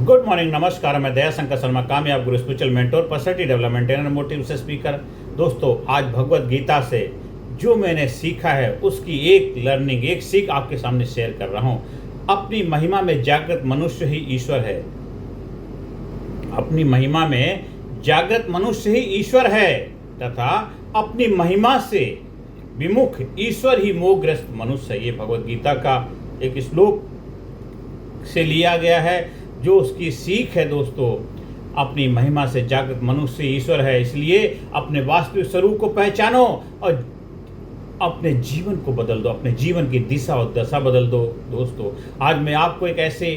Good morning, नमस्कार। मैं दया शंकर शर्मा, कामयाब गुरु, spiritual mentor, personality development and motivation speaker. दोस्तों, आज भगवत गीता से जो मैंने सीखा है उसकी एक लर्निंग, एक सीख आपके सामने शेयर कर रहा हूँ। अपनी महिमा में जागृत मनुष्य ही ईश्वर है। अपनी महिमा में जागृत मनुष्य ही ईश्वर है तथा अपनी महिमा से विमुख ईश्वर ही मोहग्रस्त मनुष्य है। ये भगवत गीता का एक श्लोक से लिया गया है, जो उसकी सीख है। दोस्तों, अपनी महिमा से जागृत मनुष्य ईश्वर है, इसलिए अपने वास्तविक स्वरूप को पहचानो और अपने जीवन को बदल दो, अपने जीवन की दिशा और दशा बदल दो। दोस्तों, आज मैं आपको एक ऐसे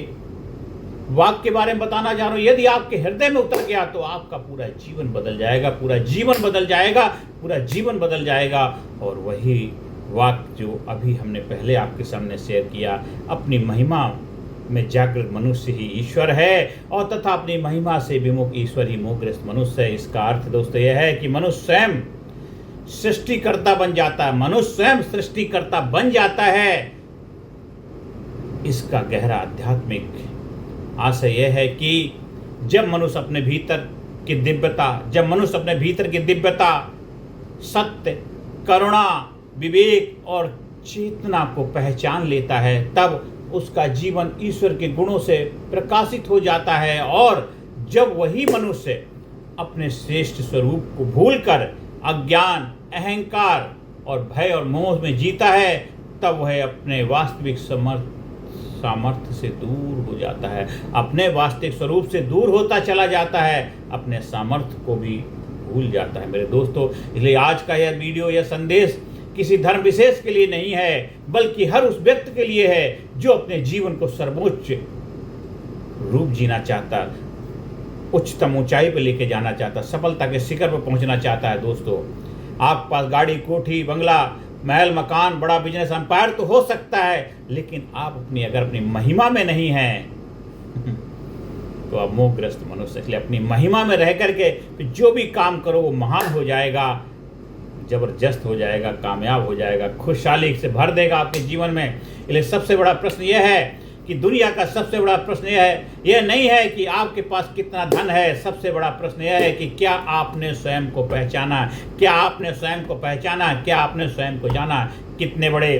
वाक्य के बारे में बताना चाह रहा हूँ, यदि आपके हृदय में उतर गया तो आपका पूरा जीवन बदल जाएगा, पूरा जीवन बदल जाएगा, पूरा जीवन बदल जाएगा। और वही वाक्य जो अभी हमने पहले आपके सामने शेयर किया, अपनी महिमा में जागृत मनुष्य ही ईश्वर है और तथा अपनी महिमा से विमुख ईश्वर ही मोहग्रस्त मनुष्य है। इसका अर्थ दोस्तों यह है कि मनुष्य स्वयं सृष्टिकर्ता बन जाता है। मनुष्य स्वयं सृष्टिकर्ता बन जाता है। इसका गहरा आध्यात्मिक आशय यह है कि जब मनुष्य अपने भीतर की दिव्यता, सत्य, करुणा, विवेक और चेतना को पहचान लेता है, तब उसका जीवन ईश्वर के गुणों से प्रकाशित हो जाता है। और जब वही मनुष्य अपने श्रेष्ठ स्वरूप को भूलकर अज्ञान, अहंकार और भय और मोह में जीता है, तब वह अपने वास्तविक सामर्थ्य से दूर हो जाता है, अपने वास्तविक स्वरूप से दूर होता चला जाता है, अपने सामर्थ्य को भी भूल जाता है। मेरे दोस्तों, इसलिए आज का यह वीडियो, यह संदेश किसी धर्म विशेष के लिए नहीं है, बल्कि हर उस व्यक्ति के लिए है जो अपने जीवन को सर्वोच्च रूप जीना चाहता, उच्चतम ऊंचाई पर लेके जाना चाहता, सफलता के शिखर पर पहुंचना चाहता है। दोस्तों, आपके पास गाड़ी, कोठी, बंगला, महल, मकान, बड़ा बिजनेस एम्पायर तो हो सकता है, लेकिन आप अगर अपनी महिमा में नहीं हैं तो आप मोहग्रस्त मनुष्य। इसलिए अपनी महिमा में रह करके जो भी काम करो वो महान हो जाएगा, जबरदस्त हो जाएगा, कामयाब हो जाएगा, खुशहाली से भर देगा आपके जीवन में। इसलिए सबसे बड़ा प्रश्न यह है कि दुनिया का सबसे बड़ा प्रश्न यह नहीं है कि आपके पास कितना धन है। सबसे बड़ा प्रश्न यह है कि क्या आपने स्वयं को पहचाना, क्या आपने स्वयं को पहचाना, क्या आपने स्वयं को जाना। कितने बड़े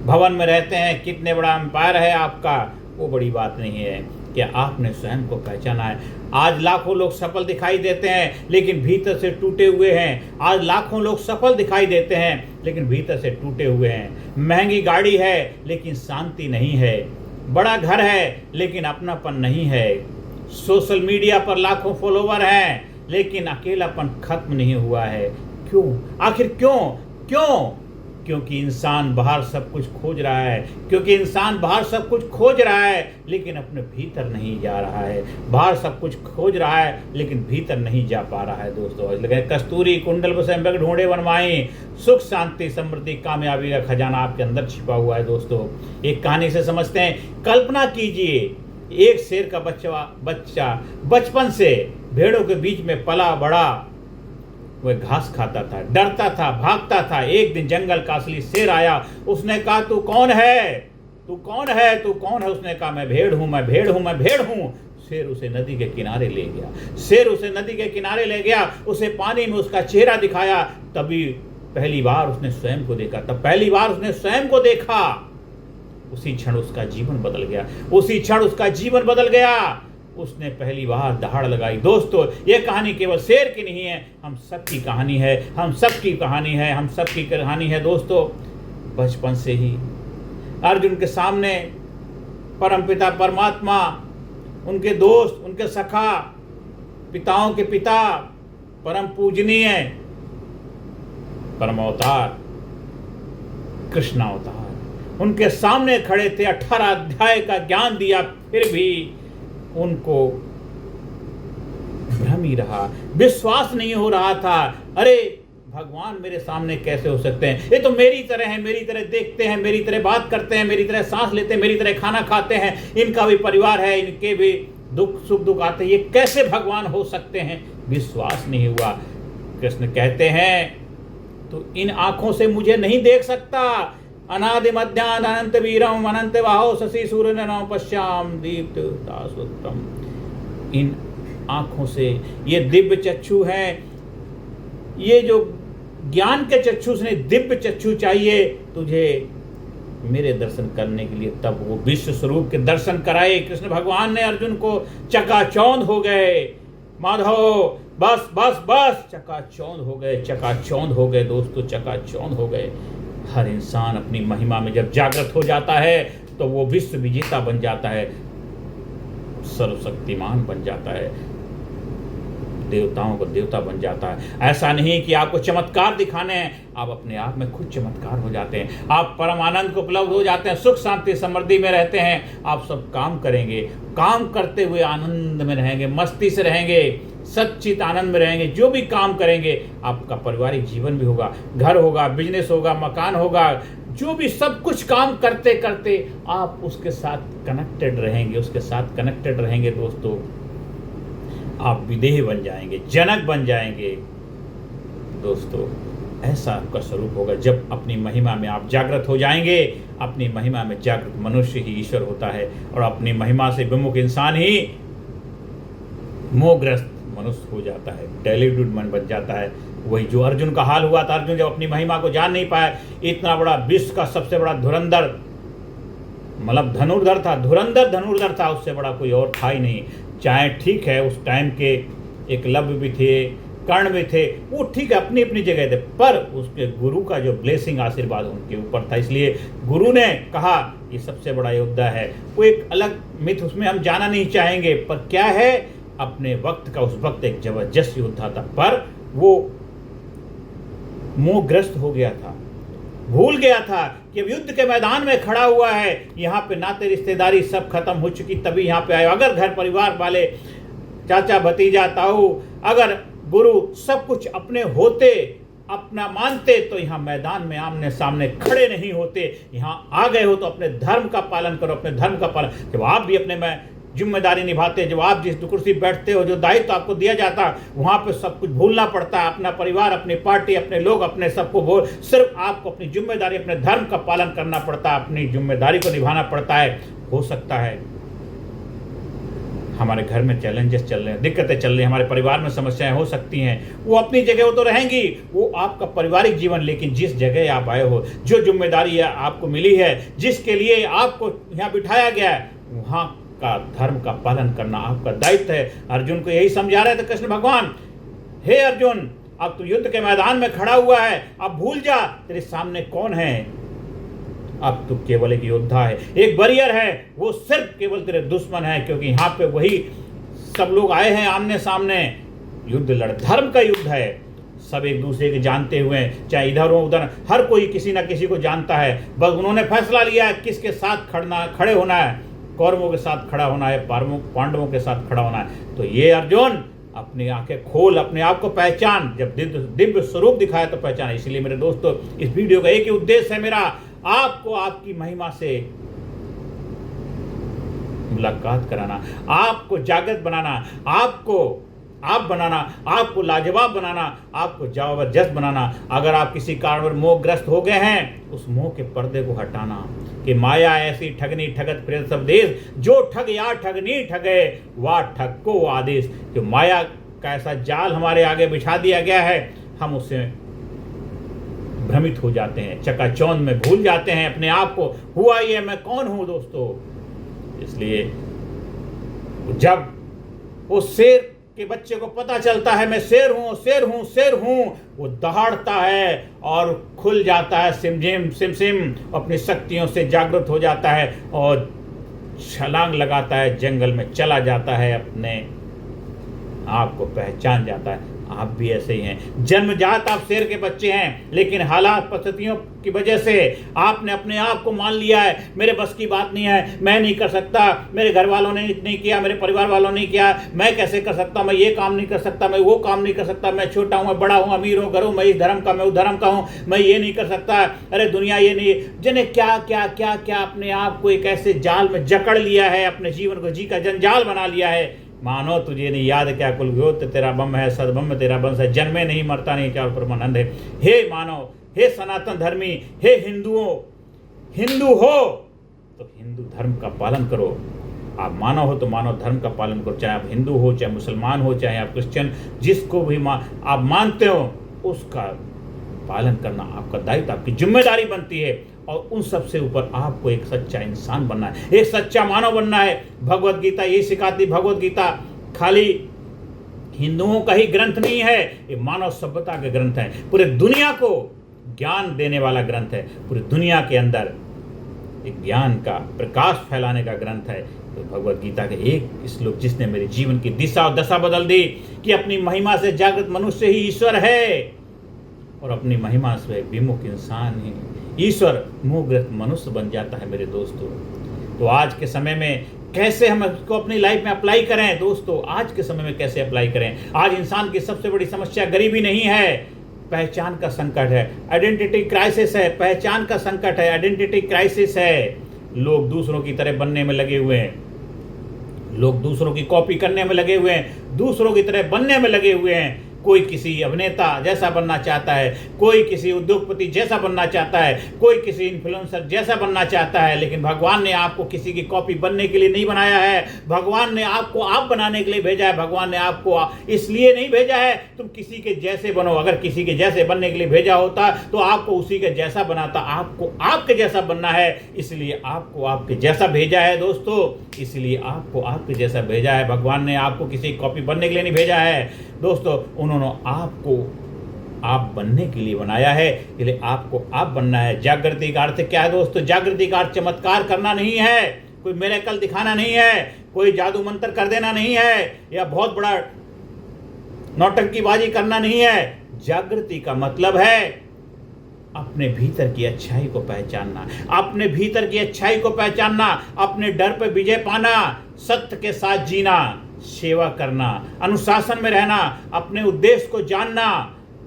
भवन में रहते हैं, कितने बड़ा एम्पायर है आपका, वो बड़ी बात नहीं है, क्या आपने स्वयं को पहचाना है। आज लाखों लोग सफल दिखाई देते हैं लेकिन भीतर से टूटे हुए हैं। आज लाखों लोग सफल दिखाई देते हैं लेकिन भीतर से टूटे हुए हैं। महंगी गाड़ी है लेकिन शांति नहीं है। बड़ा घर है लेकिन अपनापन नहीं है। सोशल मीडिया पर लाखों फॉलोवर हैं लेकिन अकेलापन खत्म नहीं हुआ है। क्यों? आखिर क्यों? क्योंकि इंसान बाहर सब कुछ खोज रहा है, लेकिन अपने भीतर नहीं जा रहा है। बाहर सब कुछ खोज रहा है लेकिन भीतर नहीं जा पा रहा है। दोस्तों, इसलिए कस्तूरी कुंडल बसंबक ढूंढे बनवाई, सुख शांति समृद्धि कामयाबी का खजाना आपके अंदर छिपा हुआ है। दोस्तों, एक कहानी से समझते हैं। कल्पना कीजिए, एक शेर का बच्चा बचपन से भेड़ों के बीच में पला बड़ा। वह घास खाता था, डरता था, भागता था। एक दिन जंगल का असली शेर आया। उसने कहा, तू कौन है? उसने कहा, मैं भेड़ हूं। शेर उसे नदी के किनारे ले गया। उसे पानी में उसका चेहरा दिखाया। तभी पहली बार उसने स्वयं को देखा। उसी क्षण उसका जीवन बदल गया। उसने पहली बार दहाड़ लगाई। दोस्तों, ये कहानी केवल शेर की नहीं है, हम सबकी कहानी है। दोस्तों, बचपन से ही अर्जुन के सामने परमपिता परमात्मा, उनके दोस्त, उनके सखा, पिताओं के पिता, परम पूजनीय परम अवतार कृष्ण अवतार उनके सामने खड़े थे। 18 अध्याय का ज्ञान दिया, फिर भी उनको भ्रम ही रहा, विश्वास नहीं हो रहा था। अरे भगवान मेरे सामने कैसे हो सकते हैं? ये तो मेरी तरह हैं, मेरी तरह देखते हैं, मेरी तरह बात करते हैं, मेरी तरह सांस लेते हैं, मेरी तरह खाना खाते हैं, इनका भी परिवार है, इनके भी सुख दुख आते हैं, ये कैसे भगवान हो सकते हैं? विश्वास नहीं हुआ। कृष्ण कहते हैं, तो इन आंखों से मुझे नहीं देख सकता, अनादि मध्यान्त अनंत वीरम अनंत बाहो शशि सूर्य नम पश्याम दीप्तम। इन आंखों से, ये दिव्य चक्षु हैं, ये जो ज्ञान के चक्षु से दिव्य चक्षु चाहिए तुझे मेरे दर्शन करने के लिए। तब वो विश्व स्वरूप के दर्शन कराए। कृष्ण भगवान ने अर्जुन को चकाचौंध हो गए। माधव बस बस बस, चकाचौंध हो गए, चकाचौंध हो गए दोस्तों, चकाचौंध हो गए। हर इंसान अपनी महिमा में जब जागृत हो जाता है तो वो विश्व विजेता बन जाता है, सर्वशक्तिमान बन जाता है, देवताओं को देवता बन जाता है। ऐसा नहीं कि आपको चमत्कार दिखाने हैं, आप अपने आप में खुद चमत्कार हो जाते हैं। आप परम आनंद को उपलब्ध हो जाते हैं, सुख शांति समृद्धि में रहते हैं। आप सब काम करेंगे, काम करते हुए आनंद में रहेंगे, मस्ती से रहेंगे, सच्चित आनंद में रहेंगे। जो भी काम करेंगे, आपका पारिवारिक जीवन भी होगा, घर होगा, बिजनेस होगा, मकान होगा, जो भी सब कुछ काम करते करते आप उसके साथ कनेक्टेड रहेंगे, उसके साथ कनेक्टेड रहेंगे दोस्तों। आप विदेह बन जाएंगे, जनक बन जाएंगे दोस्तों। ऐसा आपका स्वरूप होगा जब अपनी महिमा में आप जागृत हो जाएंगे। अपनी महिमा में जागृत मनुष्य ही ईश्वर होता है, और अपनी महिमा से विमुख इंसान ही मोहग्रस्त मनुष्य हो जाता है, डेल्यूटेड मन बन जाता है। वही जो अर्जुन का हाल हुआ था। अर्जुन जब अपनी महिमा को जान नहीं पाया, इतना बड़ा विश्व का सबसे बड़ा धुरंधर, मतलब धनुर्धर था, धुरंधर धनुर्धर था, उससे बड़ा कोई और था ही नहीं। चाहे ठीक है उस टाइम के एकलव्य भी थे, कर्ण भी थे, वो ठीक है अपनी अपनी जगह थे, पर उसके गुरु का जो ब्लेसिंग आशीर्वाद उनके ऊपर था, इसलिए गुरु ने कहा ये सबसे बड़ा योद्धा है। वो एक अलग मिथ, उसमें हम जाना नहीं चाहेंगे, पर क्या है अपने वक्त का उस वक्त एक जबरदस्त योद्धा था, पर वो मोहग्रस्त हो गया था, भूल गया था कि अब युद्ध के मैदान में खड़ा हुआ है। यहाँ पे नाते रिश्तेदारी सब खत्म हो चुकी, तभी यहाँ पे आया। अगर घर परिवार वाले, चाचा भतीजा ताऊ, अगर गुरु सब कुछ अपने होते, अपना मानते, तो यहाँ मैदान में आमने सामने खड़े नहीं होते। यहाँ आ गए हो तो अपने धर्म का पालन करो, अपने धर्म का पालन। जब आप भी अपने में जिम्मेदारी निभाते, जब आप जिस कुर्सी बैठते हो, जो दायित्व आपको दिया जाता है, वहाँ पे सब कुछ भूलना पड़ता है। अपना परिवार, अपनी पार्टी, अपने लोग, अपने सबको भूल, सिर्फ आपको अपनी जिम्मेदारी, अपने धर्म का पालन करना पड़ता है, अपनी जिम्मेदारी को निभाना पड़ता है। हो सकता है हमारे घर में चैलेंजेस चल रहे हैं, दिक्कतें चल रही हैं, हमारे परिवार में समस्याएं हो सकती हैं, वो अपनी जगह वो तो रहेंगी, वो आपका पारिवारिक जीवन। लेकिन जिस जगह आप आए हो, जो जिम्मेदारी आपको मिली है, जिसके लिए आपको यहाँ बिठाया गया है, वहाँ का धर्म का पालन करना आपका दायित्व है। अर्जुन को यही समझा रहे थे कृष्ण भगवान, हे अर्जुन अब तू युद्ध के मैदान में खड़ा हुआ है, अब भूल जा तेरे सामने कौन है। अब तू केवल एक योद्धा है, एक वॉरियर है, वो सिर्फ केवल तेरे दुश्मन है, क्योंकि यहाँ पे वही सब लोग आए हैं आमने सामने युद्ध लड़, धर्म का युद्ध है। सब एक दूसरे के जानते हुए, चाहे इधर हो उधर, हर कोई किसी ना किसी को जानता है। बस उन्होंने फैसला लिया है किसके साथ खड़े होना है, कौरवों के साथ खड़ा होना है, पांडवों के साथ खड़ा होना है। तो ये अर्जुन अपनी आंखें खोल, अपने आप को पहचान। जब दिव्य स्वरूप दिखाया तो पहचान। इसलिए मेरे दोस्तों, इस वीडियो का एक ही उद्देश्य है मेरा, आपको आपकी महिमा से मुलाकात कराना, आपको जागृत बनाना, आपको आप बनाना, आपको लाजवाब बनाना, आपको जबरदस्त बनाना। अगर आप किसी कारणवश मोहग्रस्त हो गए हैं, उस मोह के पर्दे को हटाना कि माया ऐसी ठगनी ठगत फिरे सब देश, जो ठग या ठगनी ठगे वा ठग को आदेश। जो माया का ऐसा जाल हमारे आगे बिछा दिया गया है, हम उससे भ्रमित हो जाते हैं, चकाचौंध में भूल जाते हैं अपने आप को, हुआ ये मैं कौन हूं दोस्तों। इसलिए जब वो शेर के बच्चे को पता चलता है मैं शेर हूं, शेर हूं, शेर हूं, वो दहाड़ता है और खुल जाता है सिम सिम, अपनी शक्तियों से जागृत हो जाता है और छलांग लगाता है, जंगल में चला जाता है, अपने आप को पहचान जाता है। आप भी ऐसे ही हैं, जन्मजात आप शेर के बच्चे हैं, लेकिन हालात परिस्थितियों की वजह से आपने अपने आप को मान लिया है मेरे बस की बात नहीं है, मैं नहीं कर सकता, मेरे घर वालों ने नहीं किया, मेरे परिवार वालों ने किया, मैं कैसे कर सकता, मैं ये काम नहीं कर सकता, मैं वो काम नहीं कर सकता, मैं छोटा हूँ, मैं बड़ा हूँ, अमीर हूँ, गरीब, मैं इस धर्म का, मैं उस धर्म का हूँ, मैं ये नहीं कर सकता, अरे दुनिया ये नहीं, जिन्हें क्या क्या क्या क्या अपने आप को एक ऐसे जाल में जकड़ लिया है, अपने जीवन को जी का जंजाल बना लिया है। मानो तुझे नहीं याद क्या कुल गोत्र तेरा बम है, सदबम तेरा वंश है, जन्मे नहीं मरता नहीं, चार परमानंद है। हे मानव, हे सनातन धर्मी, हे हिंदुओं, हिंदू हो तो हिंदू धर्म का पालन करो, आप मानव हो तो मानव धर्म का पालन करो, चाहे आप हिंदू हो, चाहे मुसलमान हो, चाहे आप क्रिश्चियन, जिसको भी आप मानते हो उसका पालन करना आपका दायित्व, आपकी जिम्मेदारी बनती है। और उन सबसे ऊपर आपको एक सच्चा इंसान बनना है, एक सच्चा मानव बनना है। भगवत गीता यही सिखाती, भगवत गीता खाली हिंदुओं का ही ग्रंथ नहीं है, ये मानव सभ्यता के ग्रंथ है, पूरे दुनिया को ज्ञान देने वाला ग्रंथ है, पूरी दुनिया के अंदर एक ज्ञान का प्रकाश फैलाने का ग्रंथ है। तो भगवत गीता के एक श्लोक जिसने मेरे जीवन की दिशा और दशा बदल दी कि अपनी महिमा से जागृत मनुष्य ही ईश्वर है और अपनी महिमा से विमुख इंसान ही ईश्वर मुहग्रस्त मनुष्य बन जाता है। मेरे दोस्तों, तो आज के समय में कैसे हम इसको अपनी लाइफ में अप्लाई करें दोस्तों, आज के समय में कैसे अप्लाई करें? आज इंसान की सबसे बड़ी समस्या गरीबी नहीं है, पहचान का संकट है, आइडेंटिटी क्राइसिस है, पहचान का संकट है, आइडेंटिटी क्राइसिस है। लोग दूसरों की तरह बनने में लगे हुए हैं, लोग दूसरों की कॉपी करने में लगे हुए हैं, दूसरों की तरह बनने में लगे हुए हैं। कोई किसी अभिनेता जैसा बनना चाहता है, कोई किसी उद्योगपति जैसा बनना चाहता है, कोई किसी इन्फ्लुएंसर जैसा बनना चाहता है। लेकिन भगवान ने आपको किसी की कॉपी बनने के लिए नहीं बनाया है, भगवान ने आपको आप बनाने के लिए भेजा है। भगवान ने आपको इसलिए नहीं भेजा है तुम किसी के जैसे बनो, अगर किसी के जैसे बनने के लिए भेजा होता तो आपको उसी के जैसा बनाता। आपको आपके जैसा बनना है, इसलिए आपको आपके जैसा भेजा है दोस्तों, इसलिए आपको आपके जैसा भेजा है। भगवान ने आपको किसी कॉपी बनने के लिए नहीं भेजा है दोस्तों, उन्होंने आपको आप बनने के लिए बनाया है, इसलिए आपको आप बनना है। जागृति का अर्थ क्या है दोस्तों? जागृति का अर्थ चमत्कार करना नहीं है, कोई मिरेकल दिखाना नहीं है, कोई जादू मंत्र कर देना नहीं है, या बहुत बड़ा नौटंकीबाजी करना नहीं है। जागृति का मतलब है अपने भीतर की अच्छाई को पहचानना, अपने भीतर की अच्छाई को पहचानना, अपने डर पर विजय पाना, सत्य के साथ जीना, सेवा करना, अनुशासन में रहना, अपने उद्देश्य को जानना।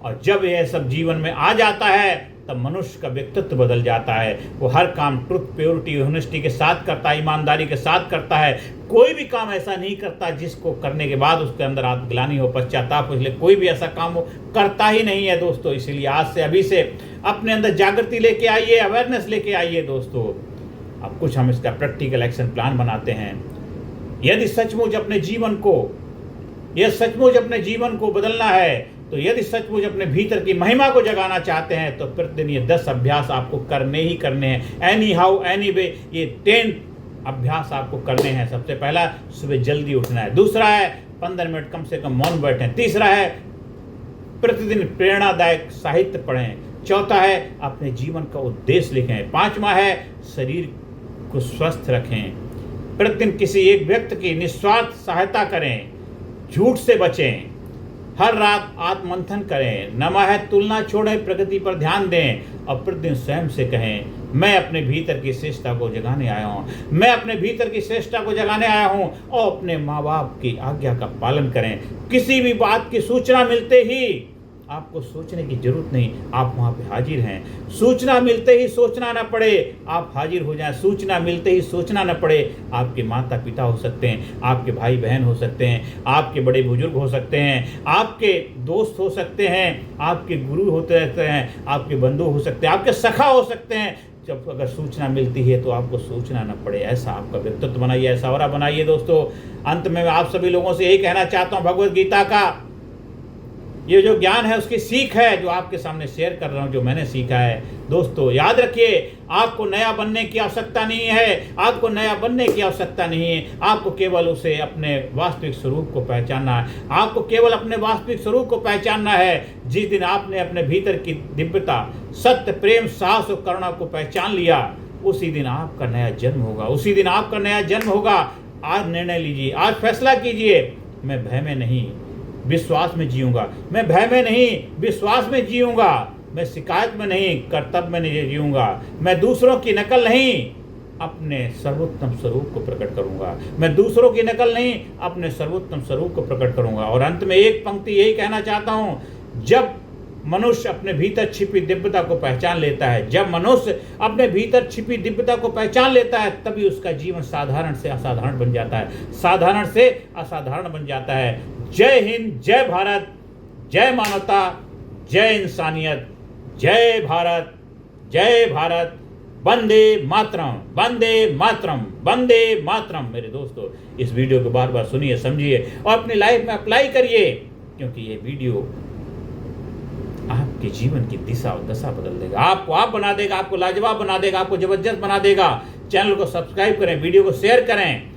और जब यह सब जीवन में आ जाता है तब मनुष्य का व्यक्तित्व बदल जाता है। वो हर काम ट्रुथ, प्योरिटी, ऑनेस्टी के साथ करता है, ईमानदारी के साथ करता है। कोई भी काम ऐसा नहीं करता जिसको करने के बाद उसके अंदर आत्मग्लानि हो, पश्चाताप हो। इसलिए कोई भी ऐसा काम वो करता ही नहीं है दोस्तों। इसलिए आज से, अभी से अपने अंदर जागृति लेके आइए, अवेयरनेस लेके आइए दोस्तों। अब कुछ हम इसका प्रैक्टिकल एक्शन प्लान बनाते हैं। यदि सचमुच अपने जीवन को बदलना है, तो यदि सचमुच अपने भीतर की महिमा को जगाना चाहते हैं, तो प्रतिदिन ये 10 अभ्यास आपको करने ही करने हैं। एनी हाउ एनी वे, ये 10 अभ्यास आपको करने हैं। सबसे पहला, सुबह जल्दी उठना है। दूसरा है 15 मिनट कम से कम मौन बैठें। तीसरा है प्रतिदिन प्रेरणादायक साहित्य पढ़ें। चौथा है अपने जीवन का उद्देश्य लिखें। 5वां है शरीर को स्वस्थ रखें। प्रतिदिन किसी एक व्यक्ति की निस्वार्थ सहायता करें। झूठ से बचें। हर रात आत्ममंथन करें। नमः तुलना छोड़ें, प्रगति पर ध्यान दें। और प्रतिदिन स्वयं से कहें, मैं अपने भीतर की श्रेष्ठता को जगाने आया हूँ, मैं अपने भीतर की श्रेष्ठता को जगाने आया हूँ। और अपने माँ बाप की आज्ञा का पालन करें। किसी भी बात की सूचना मिलते ही आपको सोचने की जरूरत नहीं, आप वहाँ पे हाजिर हैं। सूचना मिलते ही सोचना न पड़े, आप हाजिर हो जाएं। सूचना मिलते ही सोचना न पड़े। आपके माता पिता हो सकते हैं, आपके भाई बहन हो सकते हैं, आपके बड़े बुजुर्ग हो सकते हैं, आपके दोस्त हो सकते हैं, आपके गुरु होते रहते हैं, आपके बंधु हो सकते हैं, आपके सखा हो सकते हैं। जब अगर सूचना मिलती है तो आपको सोचना न पड़े, ऐसा आपका व्यक्तित्व बनाइए, ऐसा और बनाइए दोस्तों। अंत में मैं आप सभी लोगों से यही कहना चाहता हूँ, भगवत गीता का ये जो ज्ञान है उसकी सीख है जो आपके सामने शेयर कर रहा हूं, जो मैंने सीखा है दोस्तों। याद रखिए, आपको नया बनने की आवश्यकता नहीं है, आपको नया बनने की आवश्यकता नहीं है। आपको केवल उसे अपने वास्तविक स्वरूप को पहचानना है, आपको केवल अपने वास्तविक स्वरूप को पहचानना है। जिस दिन आपने अपने भीतर की दिव्यता, सत्य, प्रेम, साहस और करुणा को पहचान लिया, उसी दिन आपका नया जन्म होगा, उसी दिन आपका नया जन्म होगा। आज निर्णय लीजिए, आज फैसला कीजिए, मैं भय में नहीं विश्वास में जीऊंगा, मैं भय में नहीं विश्वास में जीऊंगा, मैं शिकायत में नहीं कर्तव्य में नहीं जीऊंगा, मैं दूसरों की नकल नहीं अपने सर्वोत्तम स्वरूप को प्रकट करूंगा, मैं दूसरों की नकल नहीं अपने सर्वोत्तम स्वरूप को प्रकट करूंगा। और अंत में एक पंक्ति यही कहना चाहता हूं, जब मनुष्य अपने भीतर छिपी दिव्यता को पहचान लेता है, जब मनुष्य अपने भीतर छिपी दिव्यता को पहचान लेता है, तभी उसका जीवन साधारण से असाधारण बन जाता है, साधारण से असाधारण बन जाता है। जय हिंद, जय भारत, जय मानवता, जय इंसानियत, जय भारत, जय भारत, वंदे मातरम, वंदे मातरम, वंदे मातरम। मेरे दोस्तों, इस वीडियो को बार बार सुनिए, समझिए और अपनी लाइफ में अप्लाई करिए, क्योंकि ये वीडियो आपके जीवन की दिशा और दशा बदल देगा। आपको आप बना देगा, आपको लाजवाब बना देगा, आपको जबरदस्त बना देगा। चैनल को सब्सक्राइब करें, वीडियो को शेयर करें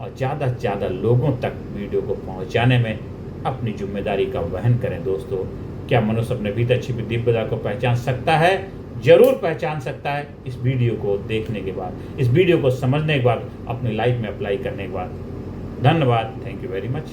और ज़्यादा से ज़्यादा लोगों तक वीडियो को पहुंचाने में अपनी जिम्मेदारी का वहन करें। दोस्तों, क्या मनुष्य अपने भीतर छिपी दिव्यता को पहचान सकता है? जरूर पहचान सकता है। इस वीडियो को देखने के बाद, इस वीडियो को समझने के बाद, अपनी लाइफ में अप्लाई करने के बाद। धन्यवाद। Thank you very much.